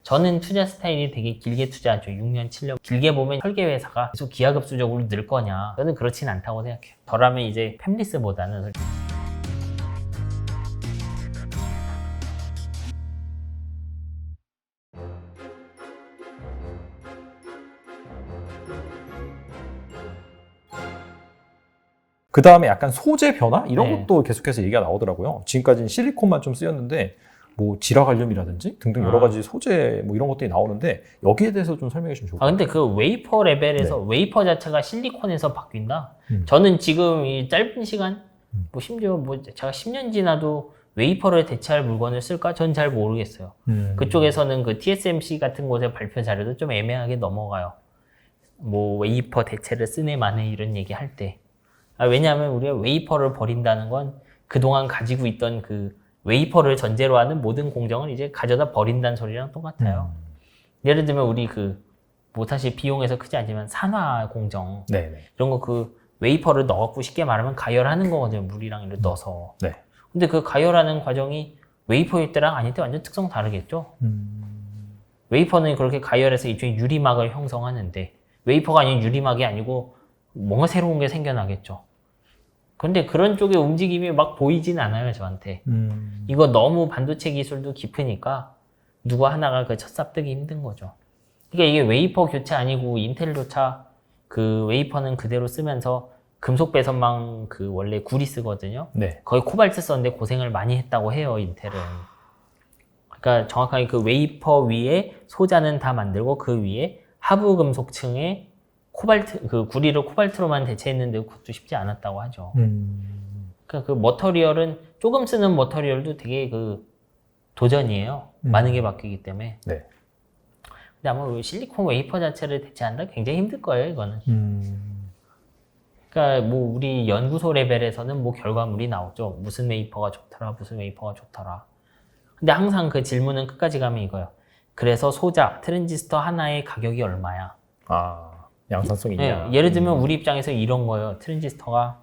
저는 투자 스타일이 되게 길게 투자하죠. 6년, 7년. 길게 보면 설계회사가 계속 기하급수적으로 늘 거냐. 저는 그렇진 않다고 생각해요. 저라면 이제 팹리스보다는 그 다음에 약간 소재 변화? 이런 네. 것도 계속해서 얘기가 나오더라고요. 지금까지는 실리콘만 좀 쓰였는데 뭐 질화관륨이라든지 등등 여러 가지 소재 뭐 이런 것들이 나오는데 여기에 대해서 좀 설명해 주면 좋을 것 같아요. 근데 그 웨이퍼 레벨에서 웨이퍼 자체가 실리콘에서 바뀐다? 음. 저는 지금 이 짧은 시간, 뭐 심지어 뭐 제가 10년 지나도 웨이퍼를 대체할 물건을 쓸까? 전 잘 모르겠어요. 그쪽에서는 그 TSMC 같은 곳의 발표 자료도 좀 애매하게 넘어가요. 뭐 웨이퍼 대체를 쓰네 마네 이런 얘기 할 때. 왜냐하면 우리가 웨이퍼를 버린다는 건 그동안 가지고 있던 그 웨이퍼를 전제로 하는 모든 공정을 이제 가져다 버린다는 소리랑 똑같아요. 예를 들면 우리 뭐 사실 비용에서 크지 않지만 산화 공정 네네. 이런 거 그 웨이퍼를 넣어갖고 쉽게 말하면 가열하는 거거든요. 물이랑 이렇게 넣어서. 네. 근데 그 가열하는 과정이 웨이퍼일 때랑 아닐 때 완전 특성 다르겠죠. 웨이퍼는 그렇게 가열해서 일종의 유리막을 형성하는데 웨이퍼가 아닌 유리막이 아니고 뭔가 새로운 게 생겨나겠죠. 근데 그런 쪽의 움직임이 막 보이진 않아요, 저한테. 이거 너무 반도체 기술도 깊으니까 누구 하나가 그 첫삽 뜨기 힘든 거죠. 그러니까 이게 웨이퍼 교체 아니고 인텔조차 그 웨이퍼는 그대로 쓰면서 금속 배선망 그 원래 구리 쓰거든요. 네. 거의 코발트 썼는데 고생을 많이 했다고 해요, 인텔은. 그러니까 정확하게 그 웨이퍼 위에 소자는 다 만들고 그 위에 하부 금속층에 코발트, 그 구리를 코발트로만 대체했는데 그것도 쉽지 않았다고 하죠. 그러니까 그 머터리얼은 조금 쓰는 머터리얼도 되게 그 도전이에요. 많은 게 바뀌기 때문에. 네. 근데 아마 실리콘 웨이퍼 자체를 대체한다 굉장히 힘들 거예요, 이거는. 그러니까 뭐 우리 연구소 레벨에서는 뭐 결과물이 나오죠. 무슨 웨이퍼가 좋더라, 무슨 웨이퍼가 좋더라. 근데 항상 그 질문은 끝까지 가면 이거예요. 그래서 소자, 트랜지스터 하나의 가격이 얼마야? 양산성이 있냐. 예를 들면 우리 입장에서 이런 거예요. 트랜지스터가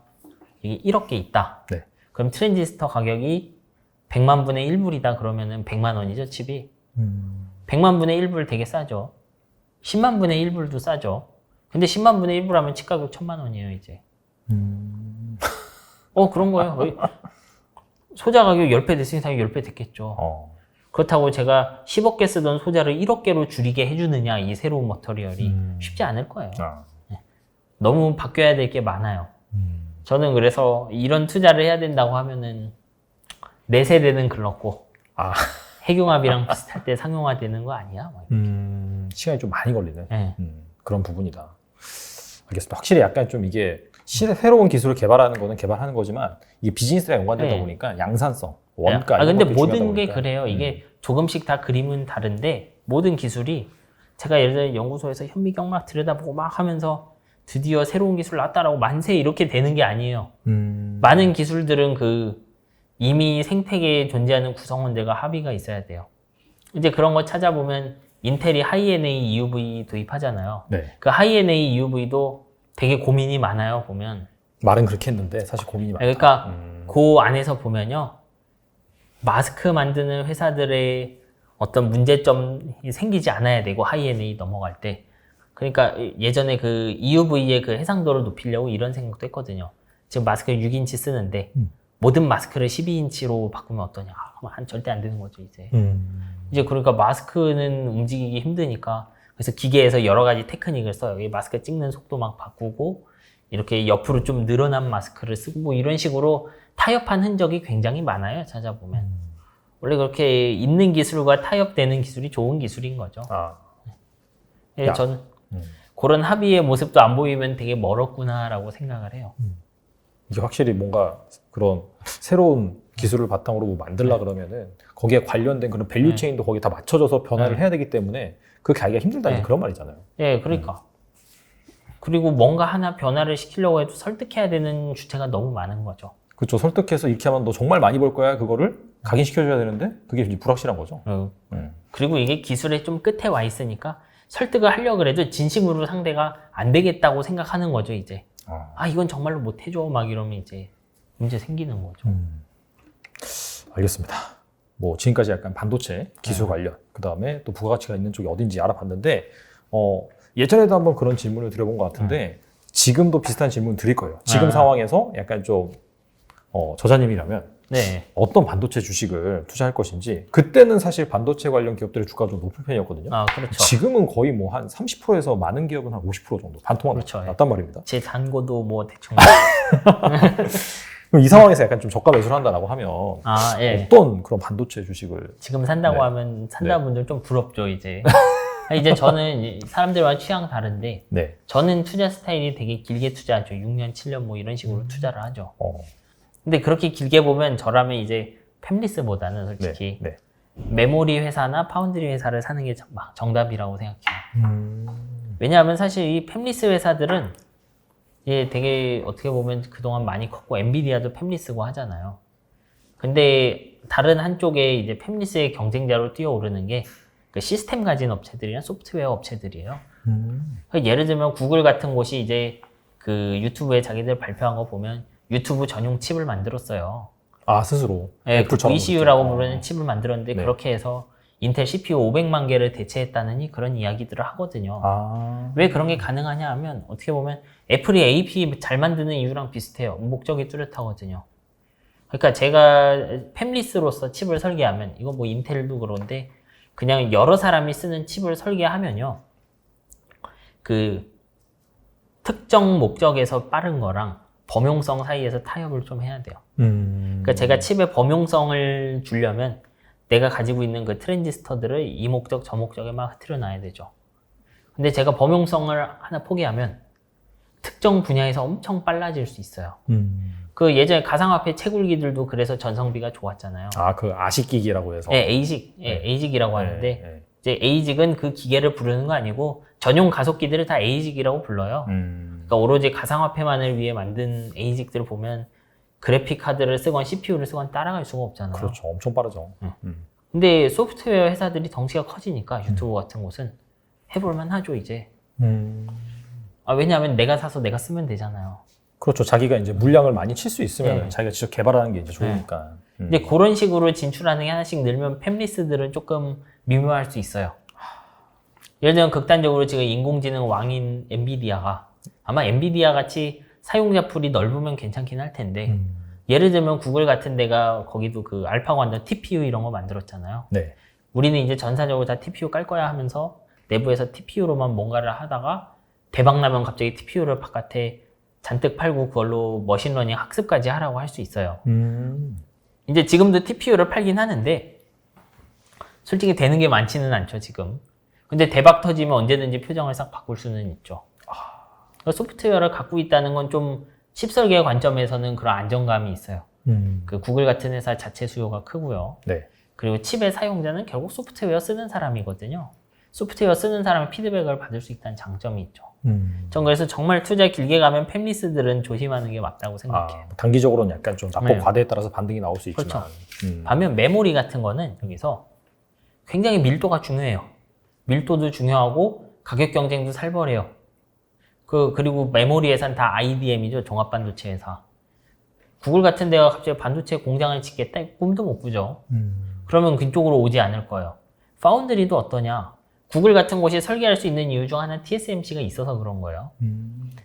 1억 개 있다. 네. 그럼 트랜지스터 가격이 100만 분의 1불이다 그러면은 100만 원이죠, 칩이. 100만 분의 1불 되게 싸죠. 10만 분의 1불도 싸죠. 근데 10만 분의 1불 하면 칩 가격 1000만 원이에요, 이제. 그런 거예요. 소자 가격 10배 됐으니까 10배 됐겠죠. 그렇다고 제가 10억 개 쓰던 소자를 1억 개로 줄이게 해주느냐, 이 새로운 머터리얼이. 쉽지 않을 거예요. 너무 바뀌어야 될 게 많아요. 저는 그래서 이런 투자를 해야 된다고 하면은 내 세대는 글렀고 핵융합이랑 비슷할 때 상용화되는 거 아니야? 시간이 좀 많이 걸리네. 네. 그런 부분이다. 알겠습니다. 확실히 약간 좀 이게 새로운 기술을 개발하는 거는 개발하는 거지만 이게 비즈니스랑 연관되다 보니까 양산성, 원가 이런 근데 것들이 모든 중요하다 게 보니까. 그래요. 이게 조금씩 다 그림은 다른데 모든 기술이 제가 예를 들어 연구소에서 현미경 막 들여다보고 막 하면서 드디어 새로운 기술 나왔다라고 만세 이렇게 되는 게 아니에요. 많은 기술들은 이미 생태계에 존재하는 구성원들과 합의가 있어야 돼요. 이제 그런 거 찾아보면 인텔이 하이-NA EUV 도입하잖아요. 네. 그 하이-NA EUV도 되게 고민이 많아요, 보면. 말은 그렇게 했는데 사실 고민이 많다. 그러니까 그 안에서 보면요. 마스크 만드는 회사들의 어떤 문제점이 생기지 않아야 되고 하이-NA 넘어갈 때. 그러니까 예전에 그 EUV의 그 해상도를 높이려고 이런 생각도 했거든요. 지금 마스크 6인치 쓰는데 모든 마스크를 12인치로 바꾸면 어떠냐. 절대 안 되는 거죠, 이제. 이제 그러니까 마스크는 움직이기 힘드니까 그래서 기계에서 여러 가지 테크닉을 써요. 이 마스크 찍는 속도 막 바꾸고 이렇게 옆으로 좀 늘어난 마스크를 쓰고 뭐 이런 식으로 타협한 흔적이 굉장히 많아요, 찾아보면. 원래 그렇게 있는 기술과 타협되는 기술이 좋은 기술인 거죠. 저는 그런 합의의 모습도 안 보이면 되게 멀었구나라고 생각을 해요. 이게 확실히 뭔가 그런 새로운 기술을 바탕으로 뭐 만들라 그러면은 거기에 관련된 그런 밸류 체인도 거기에 다 맞춰져서 변화를 해야 되기 때문에 그렇게 하기가 힘들다는 그런 말이잖아요. 그러니까. 그리고 뭔가 하나 변화를 시키려고 해도 설득해야 되는 주체가 너무 많은 거죠. 그렇죠. 설득해서 이렇게 하면 너 정말 많이 벌 거야. 그거를 각인시켜줘야 되는데 그게 이제 불확실한 거죠. 그리고 이게 기술의 좀 끝에 와 있으니까 설득을 하려고 해도 진심으로 상대가 안 되겠다고 생각하는 거죠, 이제. 이건 정말로 못 해줘. 막 이러면 이제 문제 생기는 거죠. 알겠습니다. 뭐 지금까지 약간 반도체 기술 관련, 그 다음에 또 부가가치가 있는 쪽이 어딘지 알아봤는데, 예전에도 한번 그런 질문을 드려본 것 같은데, 지금도 비슷한 질문 드릴 거예요. 지금 상황에서 약간 좀, 저자님이라면, 네. 어떤 반도체 주식을 투자할 것인지, 그때는 사실 반도체 관련 기업들의 주가가 좀 높은 편이었거든요. 그렇죠. 지금은 거의 뭐 한 30%에서 많은 기업은 한 50% 정도 반토막 그렇죠. 났단 말입니다. 제 잔고도 뭐 대충. 그럼 이 상황에서 약간 좀 저가 매수를 한다라고 하면 예. 어떤 그런 반도체 주식을 지금 산다고 네. 하면 산다분들 좀 부럽죠, 이제. 이제 저는 사람들과 취향 다른데, 네. 저는 투자 스타일이 되게 길게 투자하죠. 6년, 7년 뭐 이런 식으로 투자를 하죠. 어, 근데 그렇게 길게 보면 저라면 이제 팹리스보다는 솔직히 네. 메모리 회사나 파운드리 회사를 사는 게 정답이라고 생각해요. 왜냐하면 사실 이 팹리스 회사들은 이게 되게 어떻게 보면 그동안 많이 컸고, 엔비디아도 팹리스고 하잖아요. 근데 다른 한쪽에 이제 팹리스의 경쟁자로 뛰어오르는 게 그 시스템 가진 업체들이나 소프트웨어 업체들이에요. 그러니까 예를 들면 구글 같은 곳이 이제 그 유튜브에 자기들 발표한 거 보면 유튜브 전용 칩을 만들었어요. 아, 스스로. 네, 그 애플처럼 VCU라고 그렇게. 부르는 칩을 만들었는데 네. 그렇게 해서 인텔 CPU 500만 개를 대체했다느니 그런 이야기들을 하거든요. 아, 왜 그런 게 가능하냐 하면 어떻게 보면 애플이 AP 잘 만드는 이유랑 비슷해요. 목적이 뚜렷하거든요. 그러니까 제가 팹리스로서 칩을 설계하면, 이거 뭐 인텔도 그런데 그냥 여러 사람이 쓰는 칩을 설계하면요, 그 특정 목적에서 빠른 거랑 범용성 사이에서 타협을 좀 해야 돼요. 그러니까 제가 칩의 범용성을 주려면 내가 가지고 있는 그 트랜지스터들을 이 목적 저 목적에 막 흐트려 놔야 되죠. 근데 제가 범용성을 하나 포기하면 특정 분야에서 엄청 빨라질 수 있어요. 그 예전에 가상화폐 채굴기들도 그래서 전성비가 좋았잖아요. 아, 그 아식기기라고 해서. 네, 에이직, 에이직이라고 하는데, 이제 에이직은 그 기계를 부르는 거 아니고 전용 가속기들을 다 에이직이라고 불러요. 그러니까 오로지 가상화폐만을 위해 만든 에이직들을 보면 그래픽 카드를 쓰건 CPU를 쓰건 따라갈 수가 없잖아요. 그렇죠. 엄청 빠르죠. 근데 소프트웨어 회사들이 덩치가 커지니까 유튜브 같은 곳은 해볼만 하죠, 이제. 왜냐하면 내가 사서 내가 쓰면 되잖아요. 그렇죠. 자기가 이제 물량을 많이 칠 수 있으면 네. 자기가 직접 개발하는 게 이제 좋으니까. 근데 그런 식으로 진출하는 게 하나씩 늘면 팹리스들은 조금 미묘할 수 있어요. 예를 들면 극단적으로 지금 인공지능 왕인 엔비디아가, 아마 엔비디아 같이 사용자 풀이 넓으면 괜찮긴 할 텐데, 예를 들면 구글 같은 데가 거기도 그 알파고한다 TPU 이런 거 만들었잖아요. 네. 우리는 이제 전사적으로 다 TPU 깔 거야 하면서 내부에서 TPU로만 뭔가를 하다가 대박 나면 갑자기 TPU를 바깥에 잔뜩 팔고 그걸로 머신러닝 학습까지 하라고 할 수 있어요. 이제 지금도 TPU를 팔긴 하는데 솔직히 되는 게 많지는 않죠, 지금. 근데 대박 터지면 언제든지 표정을 싹 바꿀 수는 있죠. 그러니까 소프트웨어를 갖고 있다는 건 좀 칩 설계 관점에서는 그런 안정감이 있어요. 그 구글 같은 회사 자체 수요가 크고요. 네. 그리고 칩의 사용자는 결국 소프트웨어 쓰는 사람이거든요. 소프트웨어 쓰는 사람의 피드백을 받을 수 있다는 장점이 있죠. 전 그래서 정말 투자 길게 가면 팹리스들은 조심하는 게 맞다고 생각해요. 단기적으로는 약간 좀 납법 네. 과대에 따라서 반등이 나올 수 있지만. 그렇죠. 반면 메모리 같은 거는 여기서 굉장히 밀도가 중요해요. 밀도도 중요하고 가격 경쟁도 살벌해요. 그리고 메모리 회사는 다 IDM이죠. 종합반도체 회사. 구글 같은 데가 갑자기 반도체 공장을 짓겠다? 꿈도 못 꾸죠. 그러면 그쪽으로 오지 않을 거예요. 파운드리도 어떠냐? 구글 같은 곳이 설계할 수 있는 이유 중 하나는 TSMC가 있어서 그런 거예요.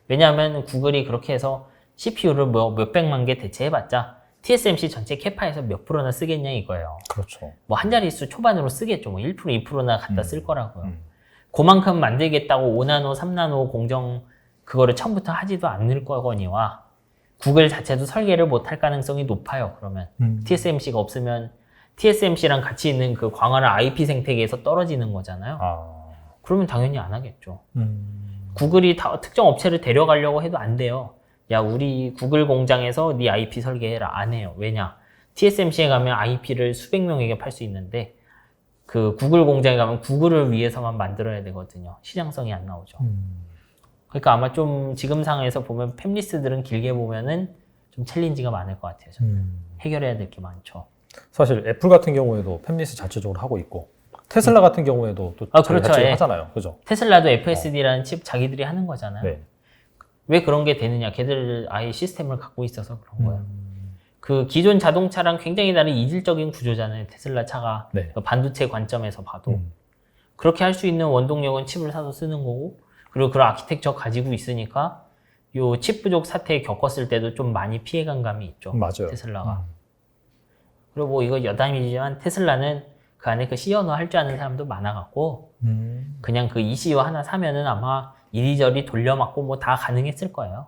왜냐하면 구글이 그렇게 해서 CPU를 몇백만 개 대체해봤자 TSMC 전체 캐파에서 몇 프로나 쓰겠냐 이거예요. 그렇죠. 뭐 한 자릿수 초반으로 쓰겠죠. 뭐 1%, 2%나 갖다 쓸 거라고요. 그만큼 만들겠다고 5나노, 3나노 공정 그거를 처음부터 하지도 않을 거거니와 구글 자체도 설계를 못할 가능성이 높아요. 그러면 TSMC가 없으면 TSMC랑 같이 있는 그 광활한 IP 생태계에서 떨어지는 거잖아요. 그러면 당연히 안 하겠죠. 구글이 특정 업체를 데려가려고 해도 안 돼요. 야, 우리 구글 공장에서 네 IP 설계해라. 안 해요. 왜냐? TSMC에 가면 IP를 수백 명에게 팔 수 있는데 그 구글 공장에 가면 구글을 위해서만 만들어야 되거든요. 시장성이 안 나오죠. 그러니까 아마 좀 지금 상황에서 보면 팹리스들은 길게 보면은 좀 챌린지가 많을 것 같아요. 해결해야 될 게 많죠. 사실 애플 같은 경우에도 팹리스 자체적으로 하고 있고 테슬라 같은 경우에도 또 그렇죠. 자체로 예. 하잖아요. 그죠? 테슬라도 FSD라는 칩 자기들이 하는 거잖아요. 네. 왜 그런 게 되느냐? 걔들 아예 시스템을 갖고 있어서 그런 거예요. 그 기존 자동차랑 굉장히 다른 이질적인 구조잖아요. 테슬라 차가 네. 그 반도체 관점에서 봐도 음. 그렇게 할 수 있는 원동력은 칩을 사서 쓰는 거고 그리고 그런 아키텍처 가지고 있으니까 요 칩 부족 사태에 겪었을 때도 좀 많이 피해간 감이 있죠. 맞아요. 테슬라가. 그리고 뭐 이거 여담이지만 테슬라는 그 안에 그 C 언어 할 줄 아는 사람도 많아갖고 그냥 그 ECU 하나 사면은 아마 이리저리 돌려막고 뭐 다 가능했을 거예요.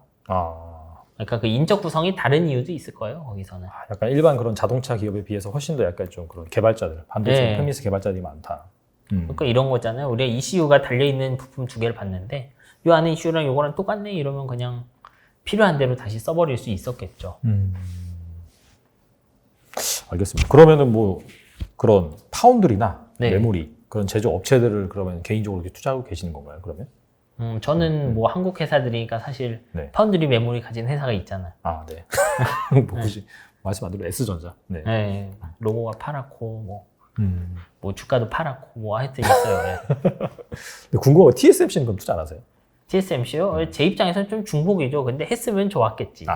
그러니까 그 인적 구성이 다른 이유도 있을 거예요. 거기서는. 약간 일반 그런 자동차 기업에 비해서 훨씬 더 약간 좀 그런 개발자들, 반도체 네. 팹리스 개발자들이 많다. 그러니까 이런 거잖아요. 우리가 ECU가 달려있는 부품 두 개를 봤는데 이 안에 ECU랑 이거랑 똑같네 이러면 그냥 필요한 대로 다시 써버릴 수 있었겠죠. 알겠습니다. 그러면은 뭐 그런 파운드리나 네. 메모리 그런 제조 업체들을 그러면 개인적으로 이렇게 투자하고 계시는 건가요? 그러면? 저는 뭐 한국 회사들이니까 사실 네. 파운드리 메모리 가진 회사가 있잖아요. 아, 네. 뭐 혹시 말씀 안 드린 S전자. 네. 네, 로고가 파랗고 뭐 주가도 파랗고 뭐 하여튼 있어요. 네. 근데 궁금한 거 TSMC는 그럼 투자 안 하세요? TSMC요? 제 입장에서는 좀 중복이죠. 근데 했으면 좋았겠지.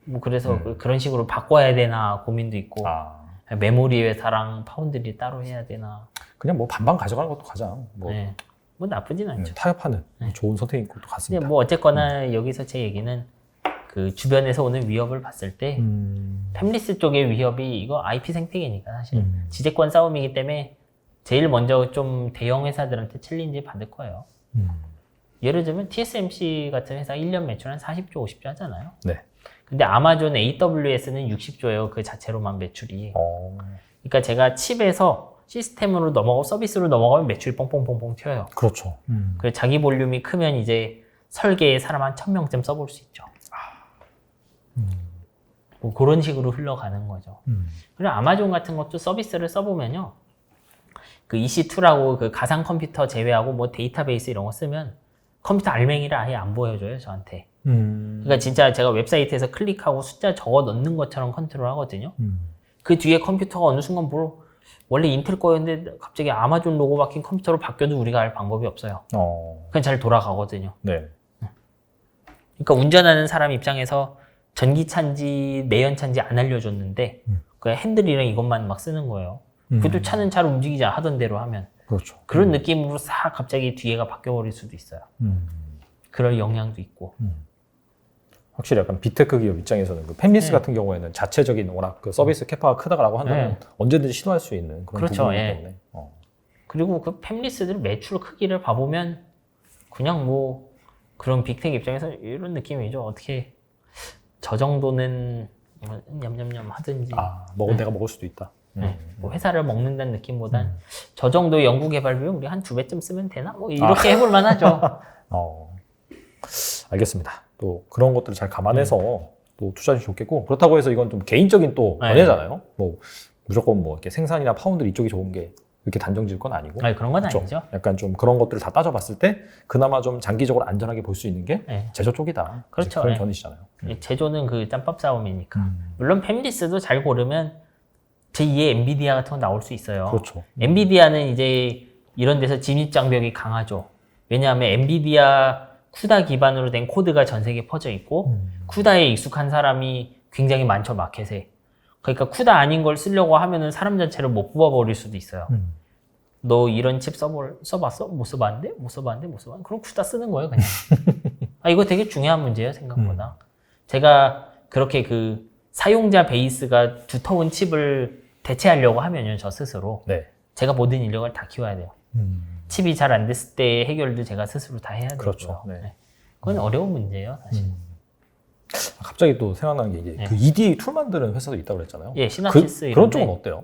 뭐 그래서 그런 식으로 바꿔야 되나 고민도 있고 메모리 회사랑 파운드리 따로 해야 되나. 그냥 뭐 반반 가져가는 것도 가장 뭐, 네. 뭐 나쁘진 않죠. 타협하는 좋은 선택인 것도 근데 같습니다. 뭐 어쨌거나 여기서 제 얘기는 그 주변에서 오는 위협을 봤을 때 팹리스 쪽의 위협이 이거 IP 생태계니까 사실 지배권 싸움이기 때문에 제일 먼저 좀 대형 회사들한테 챌린지 받을 거예요. 예를 들면 TSMC 같은 회사 1년 매출 한 40조, 50조 하잖아요. 네. 근데 아마존 AWS는 60조예요. 그 자체로만 매출이. 그러니까 제가 칩에서 시스템으로 넘어가고 서비스로 넘어가면 매출이 뽕뽕뽕뽕 튀어요. 그렇죠. 그래서 자기 볼륨이 크면 이제 설계에 사람 한 1000명쯤 써볼 수 있죠. 뭐 그런 식으로 흘러가는 거죠. 그리고 아마존 같은 것도 서비스를 써보면요. 그 EC2라고 그 가상 컴퓨터 제외하고 뭐 데이터베이스 이런 거 쓰면 컴퓨터 알맹이를 아예 안 보여줘요, 저한테. 그러니까 진짜 제가 웹사이트에서 클릭하고 숫자 적어 넣는 것처럼 컨트롤 하거든요. 그 뒤에 컴퓨터가 어느 순간 원래 인텔 거였는데 갑자기 아마존 로고 박힌 컴퓨터로 바뀌어도 우리가 알 방법이 없어요. 그냥 잘 돌아가거든요. 네. 그러니까 운전하는 사람 입장에서 전기차인지 내연차인지 안 알려줬는데 그냥 핸들이랑 이것만 막 쓰는 거예요. 그래도 차는 잘 움직이지 하던 대로 하면. 그렇죠. 그런 느낌으로 싹 갑자기 뒤에가 바뀌어버릴 수도 있어요. 그럴 영향도 있고. 확실히 약간 빅테크 기업 입장에서는 그 팹리스 같은 경우에는 자체적인 워낙 그 서비스 캐파가 크다라고 한다면 언제든지 시도할 수 있는 그런 그렇죠. 부분이기 예. 때문에. 그리고 그 팹리스들 매출 크기를 봐보면 그냥 뭐 그런 빅테크 입장에서 이런 느낌이죠. 어떻게 저 정도는 냠냠냠 하든지. 내가 먹을 수도 있다. 뭐 회사를 먹는다는 느낌보단 저 정도 연구개발 비용 우리 한 2배쯤 쓰면 되나? 뭐 이렇게 해볼 만하죠. 알겠습니다. 또 그런 것들을 잘 감안해서 또 투자하시면 좋겠고 그렇다고 해서 이건 좀 개인적인 또 네. 견해잖아요. 뭐 무조건 뭐 이렇게 생산이나 파운드리 이쪽이 좋은 게 이렇게 단정질 건 아니고. 아니, 그런 건 그렇죠? 아니죠. 약간 좀 그런 것들을 다 따져봤을 때 그나마 좀 장기적으로 안전하게 볼 수 있는 게 네. 제조 쪽이다. 그렇죠. 그런 네. 견이시잖아요. 제조는 그 짬밥 싸움이니까. 물론 팹리스도 잘 고르면 제2의 엔비디아 같은 거 나올 수 있어요. 그렇죠. 엔비디아는 이제 이런 데서 진입 장벽이 강하죠. 왜냐하면 엔비디아 쿠다 기반으로 된 코드가 전 세계에 퍼져 있고 쿠다에 익숙한 사람이 굉장히 많죠, 마켓에. 그러니까 쿠다 아닌 걸 쓰려고 하면은 사람 자체를 못 뽑아버릴 수도 있어요. 너 이런 칩 써봤어? 못 써봤는데? 못 써봤는데? 못 써봤는데? 그럼 쿠다 쓰는 거예요, 그냥. 이거 되게 중요한 문제예요, 생각보다. 제가 그렇게 그 사용자 베이스가 두터운 칩을 대체하려고 하면요, 저 스스로. 네. 제가 모든 인력을 다 키워야 돼요. 칩이 잘 안 됐을 때 해결도 제가 스스로 다 해야 되고요. 그렇죠. 네. 그건 어려운 문제예요, 사실. 갑자기 또 생각나는 게 이제 그 EDA 툴 만드는 회사도 있다고 그랬잖아요. 예, 시나치스 그런 이런데. 쪽은 어때요?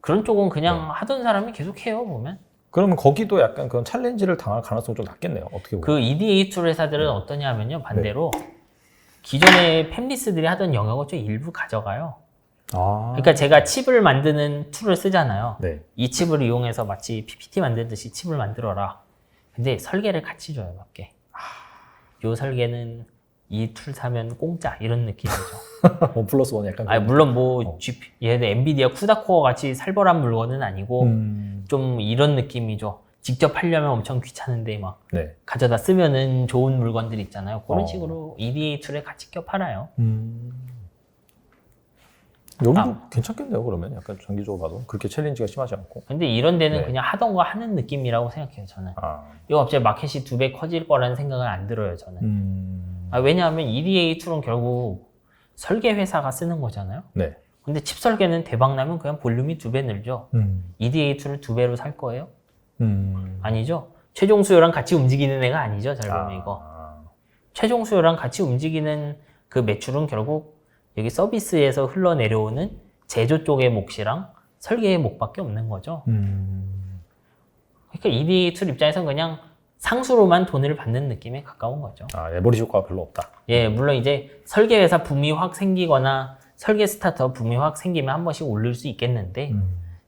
그런 쪽은 그냥 하던 사람이 계속 해요, 보면. 그러면 거기도 약간 그런 챌린지를 당할 가능성이 좀 낮겠네요. 어떻게 보면. 그 EDA 툴 회사들은 어떠냐면요, 반대로 기존의 팹리스들이 하던 영역을 좀 일부 가져가요. 그러니까 제가 칩을 만드는 툴을 쓰잖아요. 네. 이 칩을 이용해서 마치 PPT 만들듯이 칩을 만들어라. 근데 설계를 같이 줘요, 몇 개. 요 설계는 이 툴 사면 공짜 이런 느낌이죠. 1+1 약간. 물론 뭐 얘네 엔비디아 쿠다코어 같이 살벌한 물건은 아니고 좀 이런 느낌이죠. 직접 하려면 엄청 귀찮은데 막 네. 가져다 쓰면은 좋은 물건들 있잖아요. 그런 식으로 EDA 툴에 같이 껴 팔아요. 여기도 괜찮겠네요. 그러면 약간 장기적으로 봐도 그렇게 챌린지가 심하지 않고. 근데 이런 데는 네. 그냥 하던 거 하는 느낌이라고 생각해요, 저는. 아, 이거 갑자기 마켓이 2배 커질 거라는 생각은 안 들어요, 저는. 왜냐하면 EDA 툴은 결국 설계 회사가 쓰는 거잖아요. 네. 근데 칩 설계는 대박 나면 그냥 볼륨이 2배 늘죠. EDA 툴을 2배로 살 거예요? 아니죠. 최종 수요랑 같이 움직이는 애가 아니죠, 잘 보면 이거. 최종 수요랑 같이 움직이는 그 매출은 결국 여기 서비스에서 흘러내려오는 제조 쪽의 몫이랑 설계의 몫밖에 없는 거죠. 그러니까 EDA 툴 입장에서는 그냥 상수로만 돈을 받는 느낌에 가까운 거죠. 아, 레버리지 효과가 별로 없다. 예, 물론 이제 설계 회사 붐이 확 생기거나 설계 스타트업 붐이 확 생기면 한 번씩 오를 수 있겠는데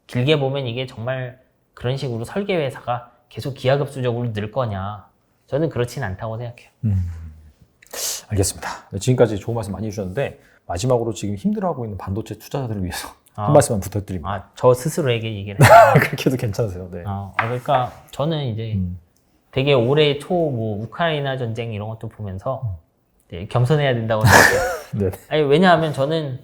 길게 보면 이게 정말 그런 식으로 설계 회사가 계속 기하급수적으로 늘 거냐? 저는 그렇진 않다고 생각해요. 알겠습니다. 네, 지금까지 좋은 말씀 많이 해주셨는데 마지막으로 지금 힘들어하고 있는 반도체 투자자들을 위해서 아. 한 말씀만 부탁드립니다. 아, 저 스스로에게 얘기를 해요. 그렇게 해도 괜찮으세요? 네. 그러니까 저는 이제 되게 올해 초 뭐 우크라이나 전쟁 이런 것도 보면서 되게 겸손해야 된다고 생각해요. 네. 아니, 왜냐하면 저는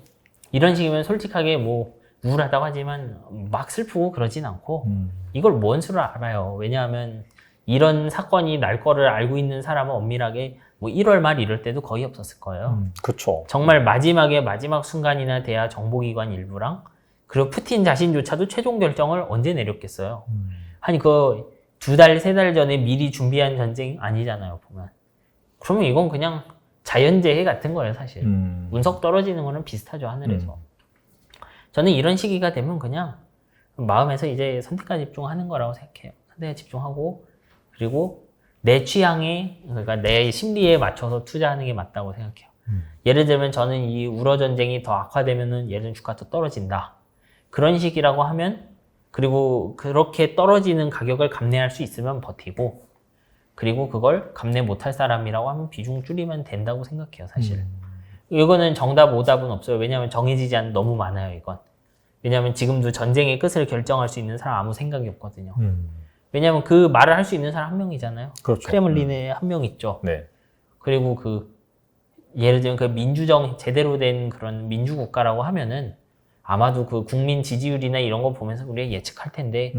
이런 식이면 솔직하게 뭐 우울하다고 하지만 막 슬프고 그러진 않고 이걸 뭔 수를 알아요. 왜냐하면 이런 사건이 날 거를 알고 있는 사람은 엄밀하게 뭐 1월 말 이럴 때도 거의 없었을 거예요. 그렇죠. 정말 마지막 순간이나 돼야 정보기관 일부랑 그리고 푸틴 자신조차도 최종 결정을 언제 내렸겠어요. 아니 그 2달, 3달 전에 미리 준비한 전쟁 아니잖아요, 보면. 그러면 이건 그냥 자연재해 같은 거예요, 사실. 운석 떨어지는 거는 비슷하죠, 하늘에서. 저는 이런 시기가 되면 그냥 마음에서 이제 선택과 집중하는 거라고 생각해요. 선택에 집중하고 그리고 내 취향에, 그러니까 내 심리에 맞춰서 투자하는 게 맞다고 생각해요. 예를 들면 저는 이 우러 전쟁이 더 악화되면은 예를 들면 주가 더 떨어진다. 그런 식이라고 하면 그리고 그렇게 떨어지는 가격을 감내할 수 있으면 버티고 그리고 그걸 감내 못할 사람이라고 하면 비중 줄이면 된다고 생각해요, 사실. 이거는 정답, 오답은 없어요. 왜냐하면 정해지지 않는 너무 많아요, 이건. 왜냐하면 지금도 전쟁의 끝을 결정할 수 있는 사람 아무 생각이 없거든요. 왜냐하면 그 말을 할 수 있는 사람 한 명이잖아요. 그렇죠. 크레물린에 한 명 있죠. 네. 그리고 그 예를 들면 그 민주정 제대로 된 그런 민주국가라고 하면은 아마도 그 국민 지지율이나 이런 거 보면서 우리가 예측할 텐데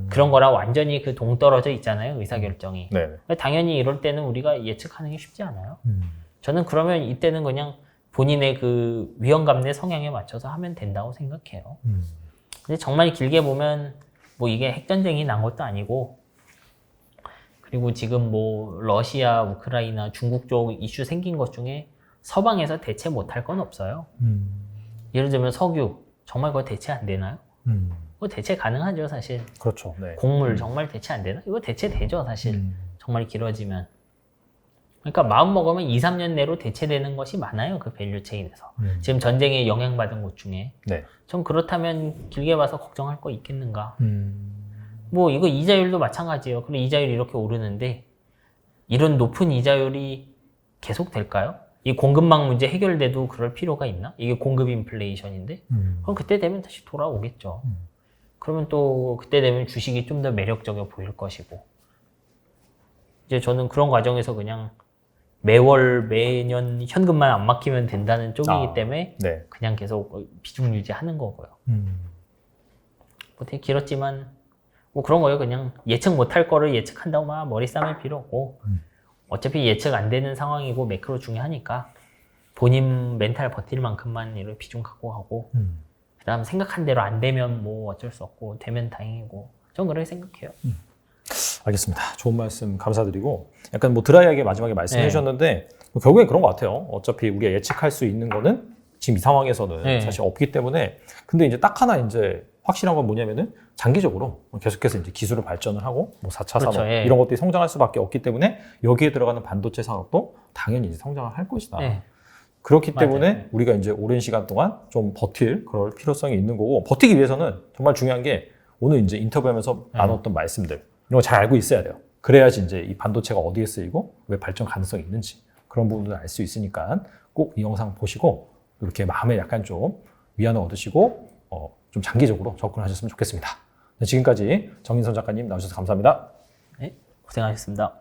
그런 거랑 완전히 그 동떨어져 있잖아요, 의사결정이. 네. 당연히 이럴 때는 우리가 예측하는 게 쉽지 않아요. 저는 그러면 이때는 그냥 본인의 그 위험감내 성향에 맞춰서 하면 된다고 생각해요. 근데 정말 길게 보면 뭐 이게 핵전쟁이 난 것도 아니고 그리고 지금 뭐 러시아, 우크라이나, 중국 쪽 이슈 생긴 것 중에 서방에서 대체 못할 건 없어요. 예를 들면 석유, 정말 그거 대체 안 되나요? 그거 대체 가능하죠, 사실. 그렇죠. 네. 곡물 정말 대체 안 되나? 이거 대체 되죠, 사실. 정말 길어지면. 그러니까 마음 먹으면 2, 3년 내로 대체되는 것이 많아요, 그 밸류 체인에서. 지금 전쟁에 영향받은 곳 중에. 네. 전 그렇다면 길게 봐서 걱정할 거 있겠는가? 뭐 이거 이자율도 마찬가지예요. 그럼 이자율이 이렇게 오르는데 이런 높은 이자율이 계속 될까요? 이 공급망 문제 해결돼도 그럴 필요가 있나? 이게 공급 인플레이션인데? 그럼 그때 되면 다시 돌아오겠죠. 그러면 또 그때 되면 주식이 좀 더 매력적이어 보일 것이고. 이제 저는 그런 과정에서 그냥 매월, 매년 현금만 안 막히면 된다는 쪽이기 때문에 네. 그냥 계속 비중 유지하는 거고요. 뭐 되게 길었지만 뭐 그런 거예요. 그냥 예측 못할 거를 예측한다고 막 머리 싸맬 필요 없고 어차피 예측 안 되는 상황이고 매크로 중요하니까 본인 멘탈 버틸 만큼만 이런 비중 갖고 하고 그 다음 생각한 대로 안 되면 뭐 어쩔 수 없고 되면 다행이고 전 그렇게 생각해요. 알겠습니다. 좋은 말씀 감사드리고 약간 뭐 드라이하게 마지막에 말씀해 네. 주셨는데 뭐 결국엔 그런 것 같아요. 어차피 우리가 예측할 수 있는 거는 지금 이 상황에서는 네. 사실 없기 때문에 근데 이제 딱 하나 이제 확실한 건 뭐냐면은 장기적으로 계속해서 이제 기술을 발전을 하고 뭐 4차 그렇죠, 산업 예. 이런 것들이 성장할 수밖에 없기 때문에 여기에 들어가는 반도체 산업도 당연히 이제 성장을 할 것이다. 네. 그렇기 맞아요. 때문에 우리가 이제 오랜 시간 동안 좀 버틸 그럴 필요성이 있는 거고 버티기 위해서는 정말 중요한 게 오늘 이제 인터뷰하면서 나눴던 말씀들 이런 거 잘 알고 있어야 돼요. 그래야지 이제 이 반도체가 어디에 쓰이고 왜 발전 가능성이 있는지 그런 부분을 알 수 있으니까 꼭 이 영상 보시고 이렇게 마음에 약간 좀 위안을 얻으시고 좀 장기적으로 접근하셨으면 좋겠습니다. 네, 지금까지 정인선 작가님 나오셔서 감사합니다. 네, 고생하셨습니다.